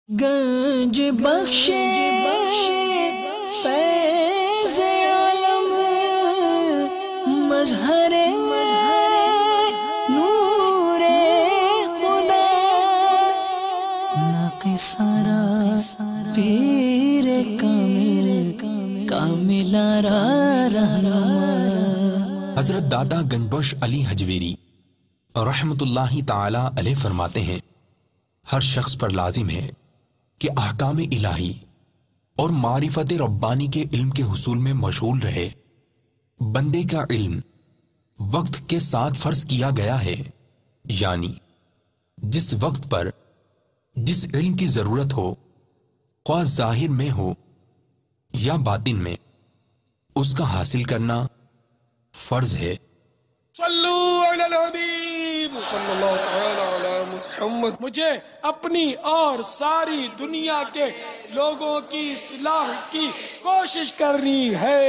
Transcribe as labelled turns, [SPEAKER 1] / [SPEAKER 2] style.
[SPEAKER 1] گنج بخشے فیض علم مظہر نور خدا ناقصارا پیر کامل رہنما۔
[SPEAKER 2] حضرت دادا گنجبخش علی حجویری رحمت اللہ تعالی علیہ فرماتے ہیں، ہر شخص پر لازم ہے کہ احکام الہی اور معرفت ربانی کے علم کے حصول میں مشغول رہے۔ بندے کا علم وقت کے ساتھ فرض کیا گیا ہے، یعنی جس وقت پر جس علم کی ضرورت ہو، خواہ ظاہر میں ہو یا باطن میں، اس کا حاصل کرنا فرض ہے۔
[SPEAKER 3] صلو علی الحبیب صلی اللہ تعالی علی محمد۔ مجھے اپنی اور ساری دنیا کے لوگوں کی اصلاح کی کوشش کرنی ہے۔